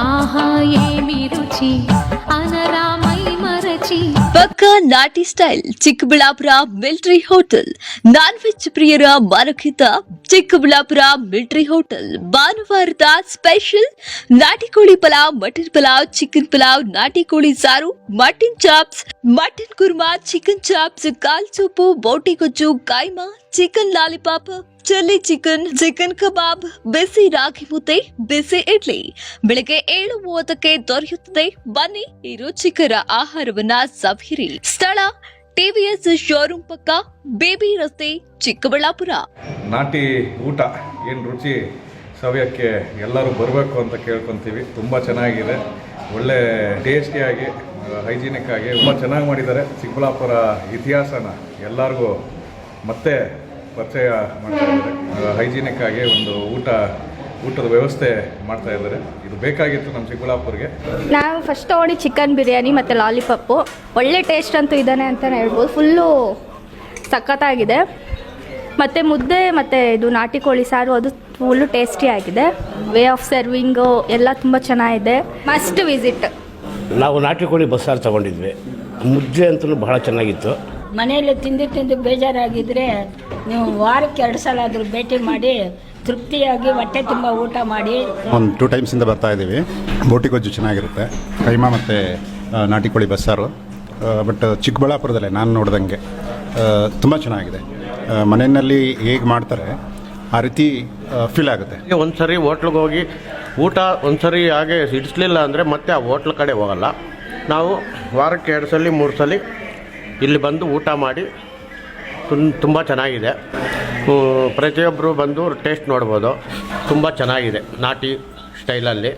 ఆహా ఏమి రుచి అనరామై మరచి ಪಕ್ಕಾ ನಾಟಿ style Chikkaballapur military hotel non veg ಪ್ರಿಯರ ಮನಕ್ಕಿತ ಚಿಕ್ಕಬಳ್ಳಾಪುರ ಮಿಲಿಟರಿ ಹೋಟೆಲ್ ಭಾನುವಾರದ ಸ್ಪೆಷಲ್ ನಾಟಿ ಕೋಳಿ ಪಲಾವ್, ಮಟನ್ ಪಲಾವ್, ಚಿಕನ್ ಪಲಾವ್, ನಾಟಿ ಕೋಳಿ ಸಾರು, mutton chops, mutton korma, chicken chops, ಕಾಲ್ ಸೂಪು, ಬೋಟಿ ಗೊಜ್ಜು, keema, chicken lollipop, chilli chicken, chicken kebab, ಬಿಸಿ ರಾಗಿ ಮುದ್ದೆ, ಬಿಸಿ ಇಡ್ಲಿ ಬೆಳಗ್ಗೆ 7:30ಕ್ಕೆ ದೊರೆಯುತ್ತದೆ. ಬನ್ನಿ ಈ ರುಚಿಕರ ಆಹಾರವನ್ನ ಸವಿಯಿರಿ. ಸ್ಥಳ ಟಿವಿಎಸ್ ಶೋರೂಮ್ ಪಕ್ಕ, ಬೇಬಿ ರಸ್ತೆ, ಚಿಕ್ಕಬಳ್ಳಾಪುರ. ನಾಟಿ ಊಟ ಏನು ರುಚಿ ಸವಿಯೋಕ್ಕೆ ಎಲ್ಲರೂ ಬರಬೇಕು ಅಂತ ಕೇಳ್ಕೊತೀವಿ. ತುಂಬ ಚೆನ್ನಾಗಿದೆ, ಒಳ್ಳೆ ಟೇಸ್ಟಿಯಾಗಿ, ಹೈಜಿನಿಕ್ ಆಗಿ ತುಂಬ ಚೆನ್ನಾಗಿ ಮಾಡಿದ್ದಾರೆ. ಚಿಕ್ಕಬಳ್ಳಾಪುರ ಇತಿಹಾಸನ ಎಲ್ಲರಿಗೂ ಮತ್ತೆ ಪರಿಚಯ ಮಾಡ್ತಾ ಇದ್ದಾರೆ. ಹೈಜಿನಿಕ್ ಆಗಿ ಒಂದು ಊಟದ ವ್ಯವಸ್ಥೆ ಮಾಡ್ತಾ ಇದ್ದಾರೆ. ಇದು ಬೇಕಾಗಿತ್ತು ನಮ್ಮ ಚಿಕ್ಕಬಳ್ಳಾಪುರಿಗೆ. ನಾವು ಫಸ್ಟ್ ತೊಗೊಂಡು ಚಿಕನ್ ಬಿರಿಯಾನಿ ಮತ್ತು ಲಾಲಿಪಾಪು ಒಳ್ಳೆ ಟೇಸ್ಟ್ ಅಂತೂ ಇದ್ದಾನೆ ಅಂತಲೇ ಹೇಳ್ಬೋದು. ಫುಲ್ಲು ಸಖತ್ತಾಗಿದೆ. ಮತ್ತು ಮುದ್ದೆ ಮತ್ತು ಇದು ನಾಟಿ ಕೋಳಿ ಸಾರು ಅದು ಫುಲ್ಲು ಟೇಸ್ಟಿ ಆಗಿದೆ. ವೇ ಆಫ್ ಸರ್ವಿಂಗು ಎಲ್ಲ ತುಂಬ ಚೆನ್ನಾಗಿದೆ. Must visit. ನಾವು ನಾಟಿ ಕೋಳಿ ಬಸ್ಸಾರು ತೊಗೊಂಡಿದ್ವಿ. ಮುದ್ದೆ ಅಂತೂ ಬಹಳ ಚೆನ್ನಾಗಿತ್ತು. ಮನೆಯಲ್ಲಿ ತಿಂದು ಬೇಜಾರಾಗಿದ್ದರೆ ನೀವು ವಾರಕ್ಕೆ 2 ಸಲ ಆದರೂ ಭೇಟಿ ಮಾಡಿ ತೃಪ್ತಿಯಾಗಿ ಹೊಟ್ಟೆ ತುಂಬ ಊಟ ಮಾಡಿ. ಒಂದು 2 ಟೈಮ್ಸಿಂದ ಬರ್ತಾ ಇದ್ದೀವಿ. ಬೋಟಿ ಗೊಜ್ಜು ಚೆನ್ನಾಗಿರುತ್ತೆ, ಕೈಮಾ ಮತ್ತು ನಾಟಿ ಕೋಳಿ ಬಸ್ಸಾರು. ಬಟ್ ಚಿಕ್ಕಬಳ್ಳಾಪುರದಲ್ಲೇ ನಾನು ನೋಡ್ದಂಗೆ ತುಂಬ ಚೆನ್ನಾಗಿದೆ. ಮನೆಯಲ್ಲಿ ಹೇಗೆ ಮಾಡ್ತಾರೆ ಆ ರೀತಿ ಫೀಲ್ ಆಗುತ್ತೆ. ಒಂದು ಸರಿ ಹೋಟ್ಲಿಗೆ ಹೋಗಿ ಊಟ ಒಂದು ಸರಿ ಹಾಗೆ ಹಿಡಿಸ್ಲಿಲ್ಲ ಅಂದರೆ ಮತ್ತೆ ಆ ಹೋಟ್ಲ್ ಕಡೆ ಹೋಗಲ್ಲ. ನಾವು ವಾರಕ್ಕೆ 2 ಸಲ 3 ಸಲ ಇಲ್ಲಿ ಬಂದು ಊಟ ಮಾಡಿ ತುಂಬ ಚೆನ್ನಾಗಿದೆ. ಪ್ರತಿಯೊಬ್ಬರು ಬಂದು ಟೇಸ್ಟ್ ನೋಡ್ಬೋದು. ತುಂಬ ಚೆನ್ನಾಗಿದೆ ನಾಟಿ ಸ್ಟೈಲಲ್ಲಿ.